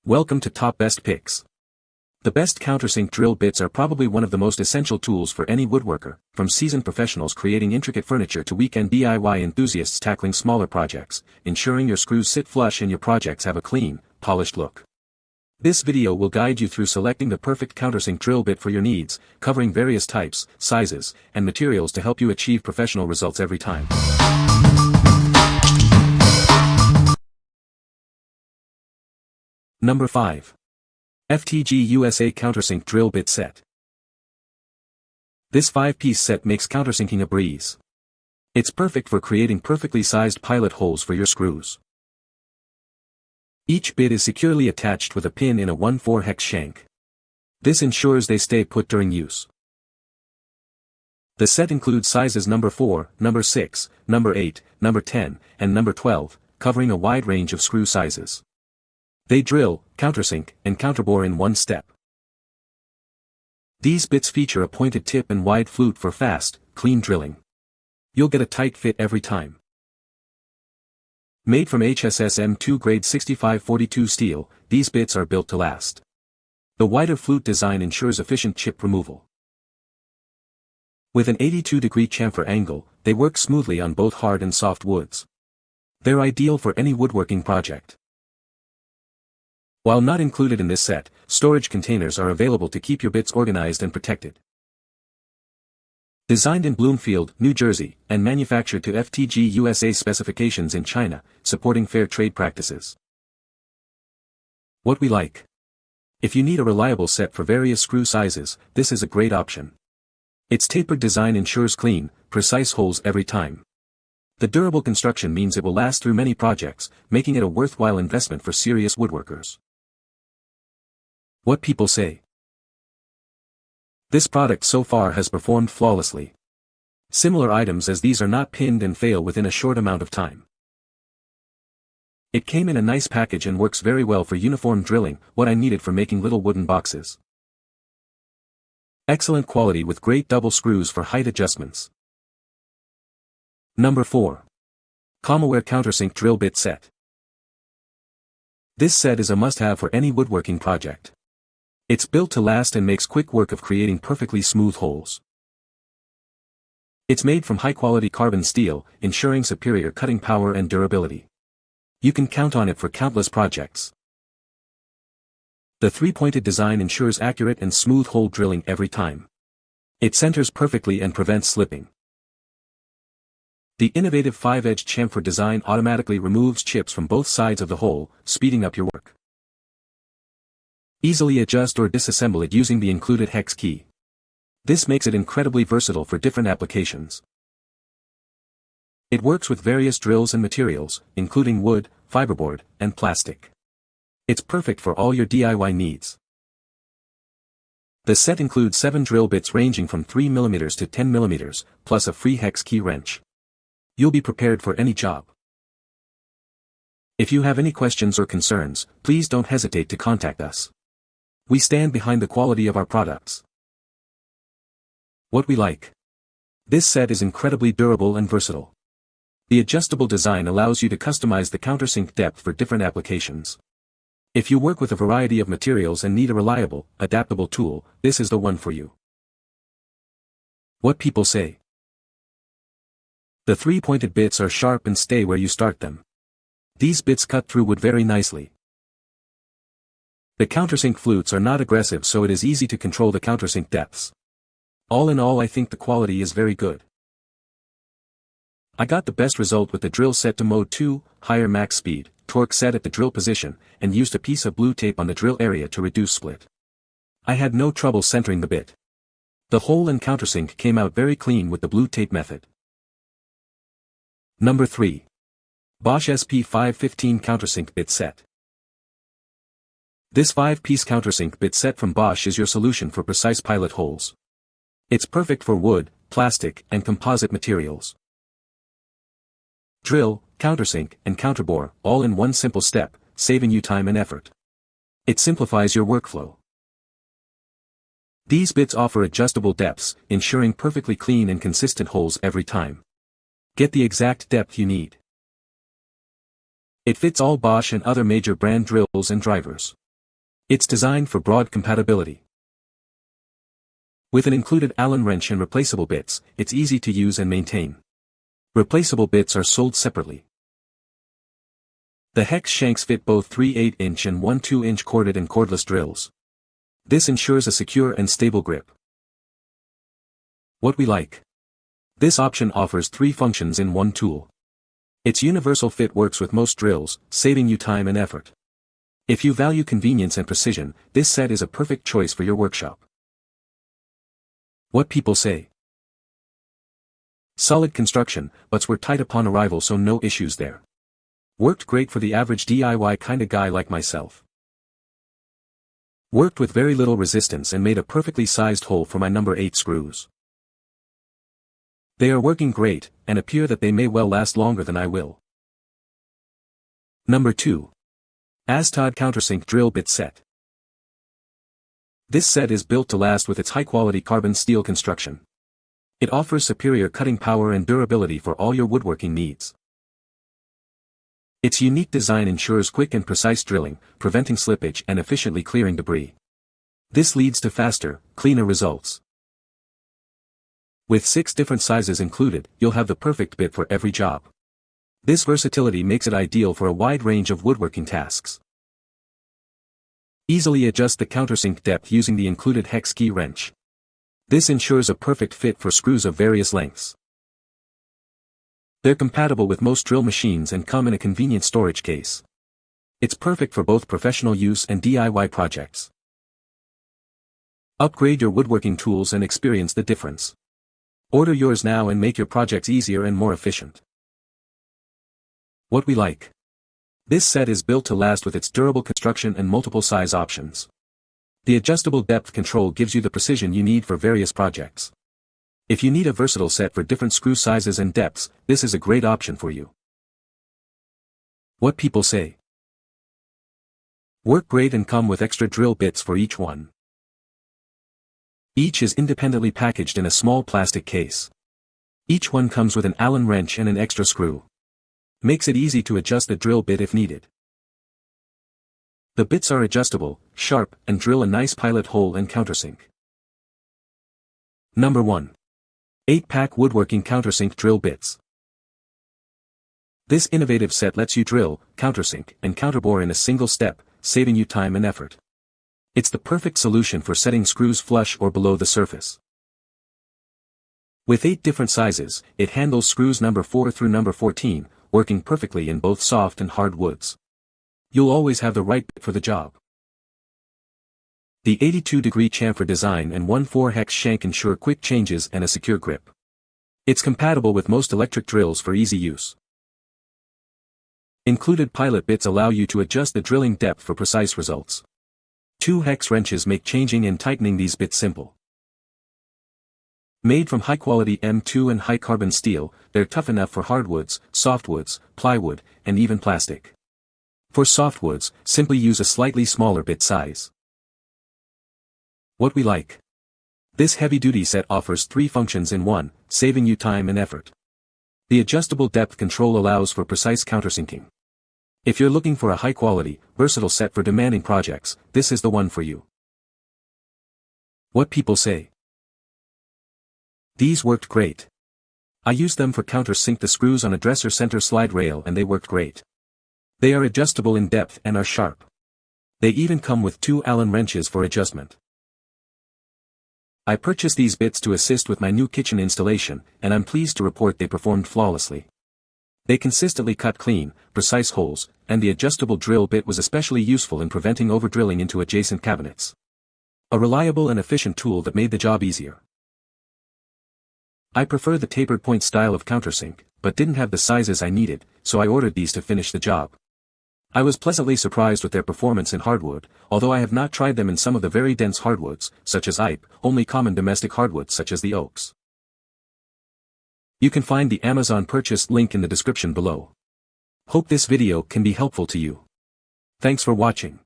Welcome to Top Best Picks. The best countersink drill bits are probably one of the most essential tools for any woodworker, from seasoned professionals creating intricate furniture to weekend DIY enthusiasts tackling smaller projects, ensuring your screws sit flush and your projects have a clean, polished look. This video will guide you through selecting the perfect countersink drill bit for your needs, covering various types, sizes, and materials to help you achieve professional results every time. Number 5. FTG USA Countersink Drill Bit Set. This 5-piece set makes countersinking a breeze. It's perfect for creating perfectly sized pilot holes for your screws. Each bit is securely attached with a pin in a 1/4 hex shank. This ensures they stay put during use. The set includes sizes number 4, number 6, number 8, number 10, and number 12, covering a wide range of screw sizes. They drill, countersink, and counterbore in one step. These bits feature a pointed tip and wide flute for fast, clean drilling. You'll get a tight fit every time. Made from HSS M2 grade 6542 steel, these bits are built to last. The wider flute design ensures efficient chip removal. With an 82-degree chamfer angle, they work smoothly on both hard and soft woods. They're ideal for any woodworking project. While not included in this set, storage containers are available to keep your bits organized and protected. Designed in Bloomfield, New Jersey, and manufactured to FTG USA specifications in China, supporting fair trade practices. What we like. If you need a reliable set for various screw sizes, this is a great option. Its tapered design ensures clean, precise holes every time. The durable construction means it will last through many projects, making it a worthwhile investment for serious woodworkers. What people say. This product so far has performed flawlessly. Similar items as these are not pinned and fail within a short amount of time. It came in a nice package and works very well for uniform drilling, what I needed for making little wooden boxes. Excellent quality with great double screws for height adjustments. Number 4. COMOWARE Countersink Drill Bit Set. This set is a must-have for any woodworking project. It's built to last and makes quick work of creating perfectly smooth holes. It's made from high-quality carbon steel, ensuring superior cutting power and durability. You can count on it for countless projects. The 3-pointed design ensures accurate and smooth hole drilling every time. It centers perfectly and prevents slipping. The innovative 5-edged chamfer design automatically removes chips from both sides of the hole, speeding up your work. Easily adjust or disassemble it using the included hex key. This makes it incredibly versatile for different applications. It works with various drills and materials, including wood, fiberboard, and plastic. It's perfect for all your DIY needs. The set includes 7 drill bits ranging from 3mm to 10mm, plus a free hex key wrench. You'll be prepared for any job. If you have any questions or concerns, please don't hesitate to contact us. We stand behind the quality of our products. What we like. This set is incredibly durable and versatile. The adjustable design allows you to customize the countersink depth for different applications. If you work with a variety of materials and need a reliable, adaptable tool, this is the one for you. What people say. The 3-pointed bits are sharp and stay where you start them. These bits cut through wood very nicely. The countersink flutes are not aggressive, so it is easy to control the countersink depths. All in all, I think the quality is very good. I got the best result with the drill set to mode 2, higher max speed, torque set at the drill position, and used a piece of blue tape on the drill area to reduce split. I had no trouble centering the bit. The hole and countersink came out very clean with the blue tape method. Number 3. Bosch SP515 Countersink Bit Set. This 5-piece countersink bit set from Bosch is your solution for precise pilot holes. It's perfect for wood, plastic, and composite materials. Drill, countersink, and counterbore, all in one simple step, saving you time and effort. It simplifies your workflow. These bits offer adjustable depths, ensuring perfectly clean and consistent holes every time. Get the exact depth you need. It fits all Bosch and other major brand drills and drivers. It's designed for broad compatibility. With an included Allen wrench and replaceable bits, it's easy to use and maintain. Replaceable bits are sold separately. The hex shanks fit both 3 8-inch and 1 2-inch corded and cordless drills. This ensures a secure and stable grip. What we like. This option offers 3 functions in one tool. Its universal fit works with most drills, saving you time and effort. If you value convenience and precision, this set is a perfect choice for your workshop. What people say. Solid construction, buts were tight upon arrival, so no issues there. Worked great for the average DIY kinda guy like myself. Worked with very little resistance and made a perfectly sized hole for my number 8 screws. They are working great, and appear that they may well last longer than I will. Number 2. ASDTODW Countersink Drill Bit Set. This set is built to last with its high-quality carbon steel construction. It offers superior cutting power and durability for all your woodworking needs. Its unique design ensures quick and precise drilling, preventing slippage and efficiently clearing debris. This leads to faster, cleaner results. With 6 different sizes included, you'll have the perfect bit for every job. This versatility makes it ideal for a wide range of woodworking tasks. Easily adjust the countersink depth using the included hex key wrench. This ensures a perfect fit for screws of various lengths. They're compatible with most drill machines and come in a convenient storage case. It's perfect for both professional use and DIY projects. Upgrade your woodworking tools and experience the difference. Order yours now and make your projects easier and more efficient. What we like. This set is built to last with its durable construction and multiple size options. The adjustable depth control gives you the precision you need for various projects. If you need a versatile set for different screw sizes and depths, this is a great option for you. What people say. Work great and come with extra drill bits for each one. Each is independently packaged in a small plastic case. Each one comes with an Allen wrench and an extra screw. Makes it easy to adjust the drill bit if needed. The bits are adjustable, sharp, and drill a nice pilot hole and countersink. Number 1. 8-pack Woodworking Countersink Drill Bits. This innovative set lets you drill, countersink, and counterbore in a single step, saving you time and effort. It's the perfect solution for setting screws flush or below the surface. With 8 different sizes, it handles screws number 4 through number 14, working perfectly in both soft and hard woods. You'll always have the right bit for the job. The 82-degree chamfer design and 1/4 hex shank ensure quick changes and a secure grip. It's compatible with most electric drills for easy use. Included pilot bits allow you to adjust the drilling depth for precise results. 2 hex wrenches make changing and tightening these bits simple. Made from high-quality M2 and high-carbon steel, they're tough enough for hardwoods, softwoods, plywood, and even plastic. For softwoods, simply use a slightly smaller bit size. What we like. This heavy-duty set offers 3 functions in one, saving you time and effort. The adjustable depth control allows for precise countersinking. If you're looking for a high-quality, versatile set for demanding projects, this is the one for you. What people say. These worked great. I used them for countersink the screws on a dresser center slide rail and they worked great. They are adjustable in depth and are sharp. They even come with 2 Allen wrenches for adjustment. I purchased these bits to assist with my new kitchen installation, and I'm pleased to report they performed flawlessly. They consistently cut clean, precise holes, and the adjustable drill bit was especially useful in preventing over-drilling into adjacent cabinets. A reliable and efficient tool that made the job easier. I prefer the tapered point style of countersink, but didn't have the sizes I needed, so I ordered these to finish the job. I was pleasantly surprised with their performance in hardwood, although I have not tried them in some of the very dense hardwoods, such as IPE, only common domestic hardwoods such as the oaks. You can find the Amazon purchase link in the description below. Hope this video can be helpful to you. Thanks for watching.